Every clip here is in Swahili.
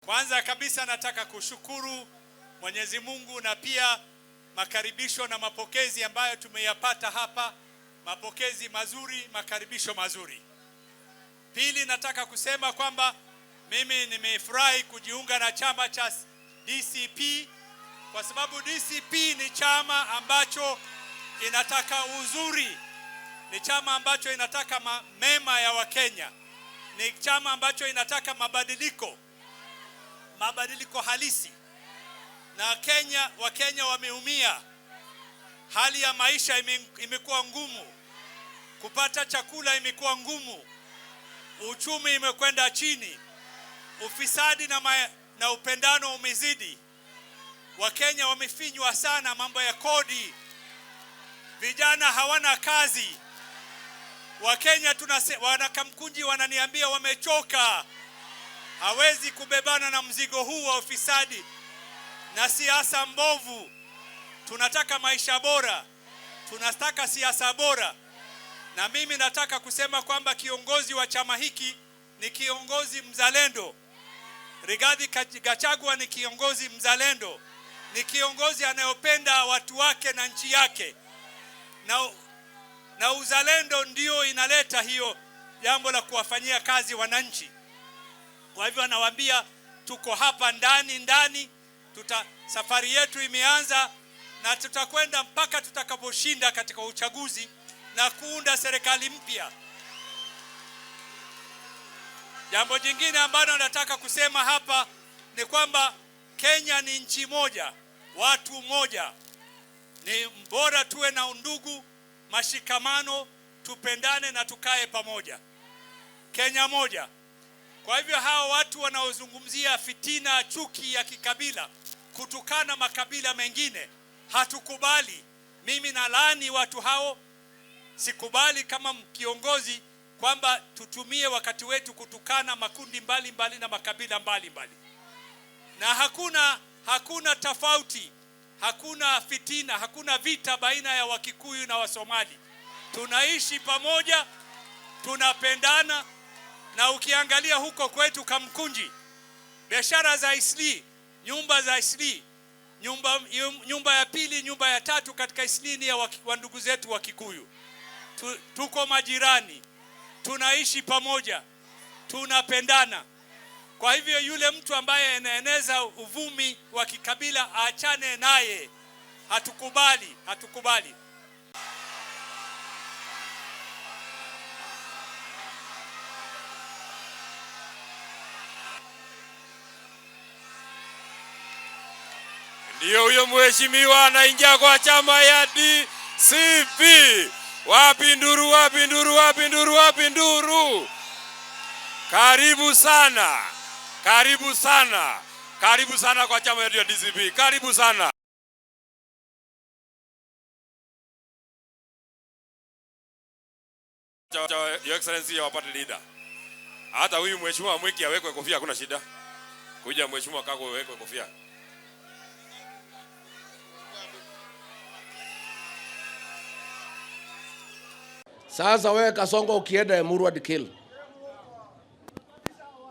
Kwanza kabisa nataka kushukuru Mwenyezi Mungu na pia makaribisho na mapokezi ambayo tumeyapata hapa, mapokezi mazuri, makaribisho mazuri. Pili, nataka kusema kwamba mimi nimefurahi kujiunga na chama cha DCP kwa sababu DCP ni chama ambacho inataka uzuri, ni chama ambacho inataka mema ya Wakenya, ni chama ambacho inataka mabadiliko halisi. Na Wakenya wameumia, hali ya maisha imekuwa ngumu, kupata chakula imekuwa ngumu, uchumi imekwenda chini, ufisadi na upendano umezidi. Wakenya wamefinywa sana, mambo ya kodi, vijana hawana kazi. Wakenya wanakamkunji wananiambia wamechoka, hawezi kubebana na mzigo huu wa ufisadi na siasa mbovu. Tunataka maisha bora, tunataka siasa bora. Na mimi nataka kusema kwamba kiongozi wa chama hiki ni kiongozi mzalendo. Rigathi Gachagua ni kiongozi mzalendo, ni kiongozi anayopenda watu wake na nchi yake, na uzalendo ndio inaleta hiyo jambo la kuwafanyia kazi wananchi. Kwa hivyo anawaambia tuko hapa ndani, safari yetu imeanza na tutakwenda mpaka tutakaposhinda katika uchaguzi na kuunda serikali mpya. Jambo jingine ambalo nataka kusema hapa ni kwamba Kenya ni nchi moja, watu moja. Ni bora tuwe na undugu, mashikamano, tupendane na tukae pamoja. Kenya moja. Kwa hivyo hao watu wanaozungumzia fitina, chuki ya kikabila, kutukana makabila mengine, hatukubali. Mimi nalaani watu hao. Sikubali kama kiongozi kwamba tutumie wakati wetu kutukana makundi mbalimbali na makabila mbalimbali. Na hakuna tofauti, hakuna fitina, hakuna vita baina ya Wakikuyu na Wasomali. Tunaishi pamoja, tunapendana. Na ukiangalia huko kwetu Kamkunji, biashara za Eastleigh, nyumba za Eastleigh, nyumba ya pili, nyumba ya tatu katika Eastleigh ni ya ndugu zetu wa Kikuyu. Tuko majirani, tunaishi pamoja, tunapendana. Kwa hivyo yule mtu ambaye anaeneza uvumi wa kikabila aachane naye. Hatukubali. Ndio huyo mheshimiwa anaingia kwa chama ya DCP. Wapi nduru? Karibu sana kwa chama yetu ya DCP. Karibu sana. Your Excellency, our party leader. Hata huyu mheshimiwa Mwiki awekwe kofia, hakuna shida. Kuja mheshimiwa Kago awekwe kofia. Sasa wewe Kasongo ukienda Emurua Dikil,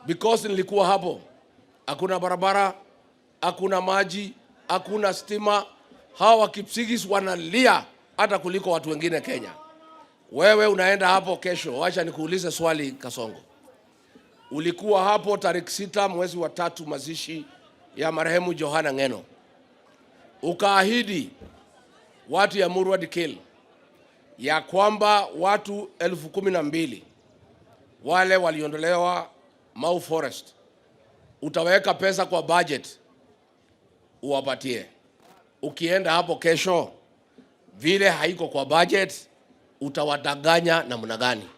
because nilikuwa hapo, hakuna barabara, hakuna maji, hakuna stima. Hawa Kipsigis wanalia hata kuliko watu wengine Kenya. Wewe unaenda hapo kesho, wacha nikuulize swali Kasongo. Ulikuwa hapo tarehe 6 mwezi wa 3 mazishi ya marehemu Johana Ngeno. Ukaahidi watu ya Emurua Dikil ya kwamba watu 12,000 wale waliondolewa Mau Forest, utaweka pesa kwa budget uwapatie. Ukienda hapo kesho, vile haiko kwa budget, utawadanganya namna gani?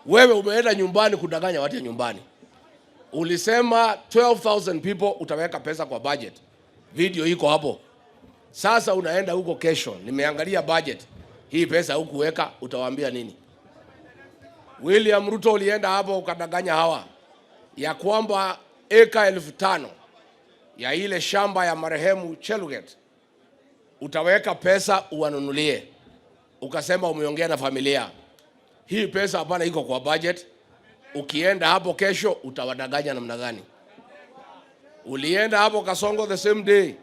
Wewe umeenda nyumbani kudanganya watu nyumbani. Ulisema 12,000 people utaweka pesa kwa budget. Video iko hapo. Sasa unaenda huko kesho, nimeangalia budget, hii pesa hukuweka, utawaambia nini? William Ruto ulienda hapo ukadanganya hawa ya kwamba eka 5,000 ya ile shamba ya marehemu Cheluget utaweka pesa uwanunulie. Ukasema umeongea na familia. Hii pesa hapana iko kwa budget. Ukienda hapo kesho utawadanganya namna gani? Ulienda hapo Kasongo the same day,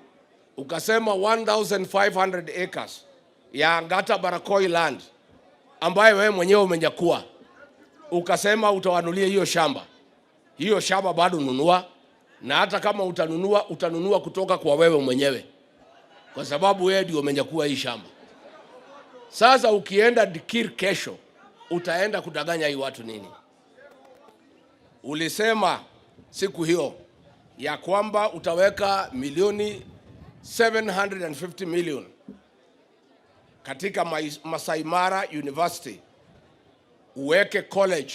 ukasema 1500 acres ya Ngata Barakoi land ambayo wewe mwenyewe umenyakua, ukasema utawanulia hiyo shamba. Hiyo shamba bado nunua, na hata kama utanunua kutoka kwa wewe mwenyewe, kwa sababu wewe ndio umenyakua hii shamba. Sasa ukienda Dikir kesho, utaenda kudanganya hii watu nini? Ulisema siku hiyo ya kwamba utaweka milioni 750 million katika Masai Mara University, uweke college,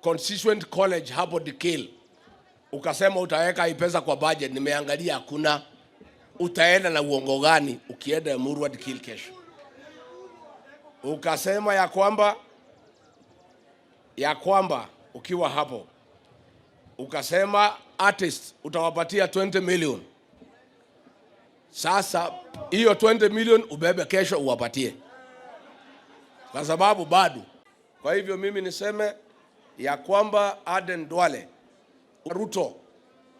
constituent college hapo Dikil. Ukasema utaweka hii pesa kwa budget, nimeangalia hakuna. Utaenda na uongo gani ukienda Emurua Dikil kesho? Ukasema ya kwamba ukiwa hapo, ukasema artist utawapatia 20 million. Sasa hiyo 20 million ubebe kesho uwapatie, kwa sababu bado. Kwa hivyo mimi niseme ya kwamba Aden Duale, Ruto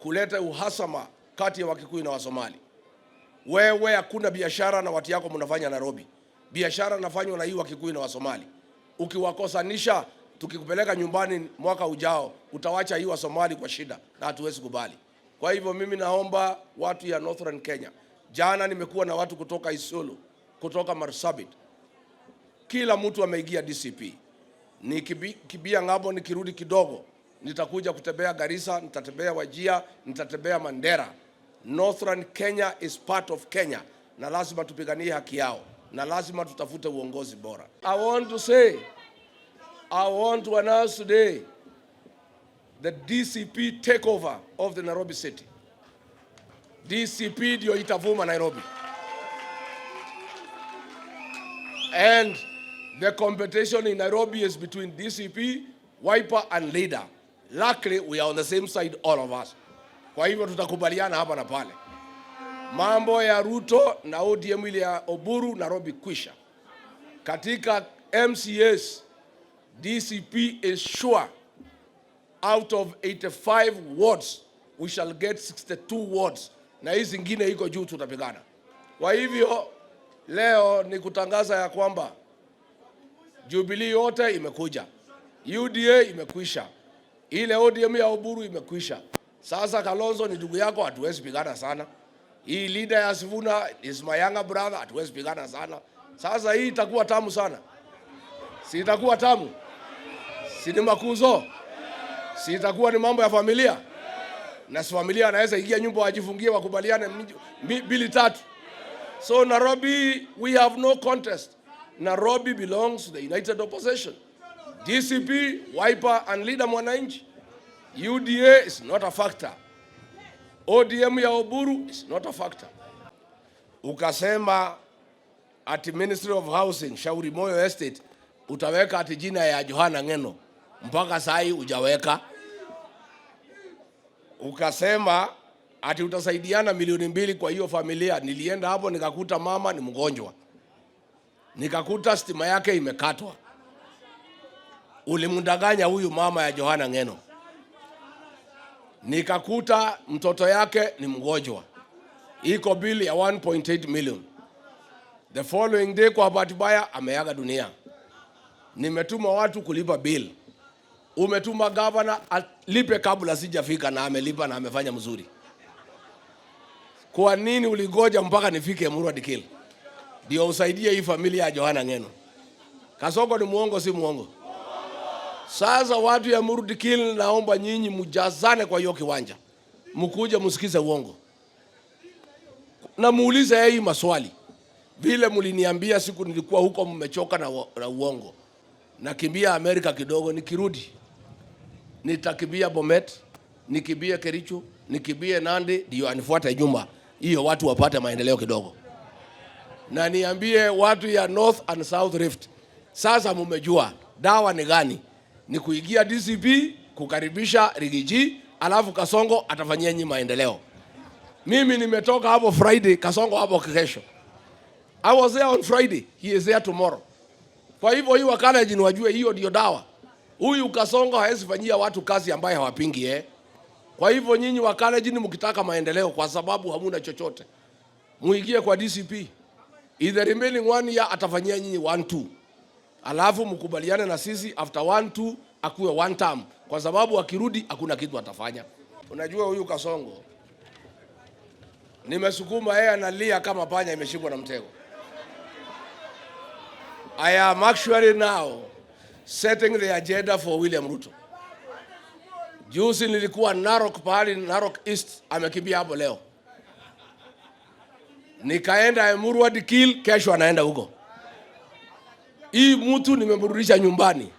kuleta uhasama kati ya Wakikuyu na Wasomali. Wewe hakuna biashara na watu yako mnafanya Nairobi. Biashara nafanywa na hii Wakikuyu na Wasomali. Ukiwakosanisha, tukikupeleka nyumbani mwaka ujao, utawacha hii Wasomali kwa shida, na hatuwezi kubali. Kwa hivyo mimi naomba watu ya Northern Kenya. Jana nimekuwa na watu kutoka Isiolo, kutoka Marsabit. Kila mtu ameingia DCP. Nikibia ng'ambo, nikirudi kidogo, nitakuja kutembea Garissa, nitatembea Wajir, nitatembea Mandera. Northern Kenya is part of Kenya, na lazima tupiganie haki yao, na lazima tutafute uongozi bora. I want to announce today the DCP takeover of the Nairobi city. DCP ndio itavuma Nairobi. And the competition in Nairobi is between DCP, Wiper and Leader. Luckily, we are on the same side, all of us. Kwa hivyo tutakubaliana hapa na pale. Mambo ya Ruto na ODM ile ya Oburu Nairobi kwisha. Katika MCS, DCP is sure out of 85 wards, we shall get 62 wards. Na hizi zingine iko juu tutapigana. Kwa hivyo leo ni kutangaza ya kwamba Jubilee yote imekuja. UDA imekwisha. Ile ODM ya Oburu imekwisha. Sasa Kalonzo ni ndugu yako, hatuwezi pigana sana. Hii leader ya Sifuna is my younger brother, hatuwezi pigana sana. Sasa hii itakuwa tamu sana. Si itakuwa tamu? Si ni makuzo? Si itakuwa ni mambo ya familia? Na si familia anaweza ingia nyumba wajifungie wakubaliane bili tatu. So Nairobi, we have no contest. Nairobi belongs to the United Opposition. DCP, Wiper and Leader Mwananchi. UDA is not a factor. ODM ya Oburu is not a factor. Ukasema at Ministry of Housing, Shauri Moyo Estate, utaweka ati jina ya Johana Ngeno. Mpaka sai hujaweka. Ukasema ati utasaidiana milioni 2 kwa hiyo familia. Nilienda hapo nikakuta mama ni mgonjwa. Nikakuta stima yake imekatwa. Ulimdanganya huyu mama ya Johana Ngeno. Nikakuta mtoto yake ni mgonjwa. Iko bili ya 1.8 million. The following day kwa bahati mbaya ameaga dunia. Nimetuma watu kulipa bill. Umetuma governor alipe kabla sijafika, na amelipa na amefanya mzuri. Kwa nini uligoja mpaka nifike Emurua Dikil ndio usaidie hii familia ya Johana Ngeno? Kasongo ni muongo si muongo? Sasa watu ya Emurua Dikil, naomba nyinyi mjazane kwa hiyo kiwanja. Mkuje msikize uongo. Na muulize hii maswali. Vile mliniambia siku nilikuwa huko mmechoka na uongo. Nakimbia Amerika kidogo, nikirudi nitakimbia Bomet, nikimbia Kericho, nikimbia Nandi, ndio anifuate nyuma. Hiyo watu wapate maendeleo kidogo. Na niambie watu ya North and South Rift. Sasa mmejua dawa ni gani? Ni kuingia DCP, kukaribisha Rigiji, alafu Kasongo atafanyia nyinyi maendeleo. Mimi nimetoka hapo Friday, Kasongo hapo kesho. I was there on Friday, he is there tomorrow. Kwa hivyo hii wakala jini wajue hiyo ndio dawa. Huyu Kasongo hawezi fanyia watu kazi ambayo hawapingi Kwa hivyo nyinyi wa Kalenjin mkitaka maendeleo, kwa sababu hamuna chochote, muingie kwa DCP. Either remaining 1 year atafanyia nyinyi 1-2. Alafu mkubaliane na sisi after 1-2 akuwe 1 term, kwa sababu akirudi hakuna kitu atafanya. Unajua huyu Kasongo nimesukuma yeye analia kama panya imeshikwa na mtego. I am actually now setting the agenda for William Ruto. Juzi nilikuwa Narok, pahali Narok East amekimbia hapo leo. Nikaenda Emuru hadi Kil, kesho anaenda huko. Hii mtu nimemrudisha nyumbani.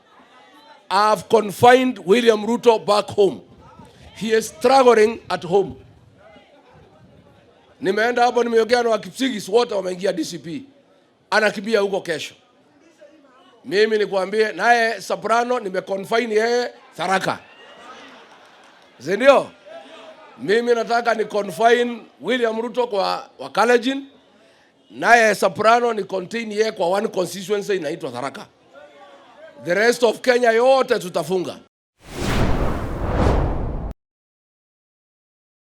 I have confined William Ruto back home. He is struggling at home. Nimeenda hapo, nimeongea na Kipsigis, wote wameingia DCP. Anakimbia huko kesho. Mimi nikwambie, naye Soprano nimeconfine yeye Tharaka. Zindio? Mimi nataka ni confine William Ruto kwa Kalenjin, naye Soprano ni contain yeye kwa one constituency inaitwa Tharaka. The rest of Kenya yote tutafunga.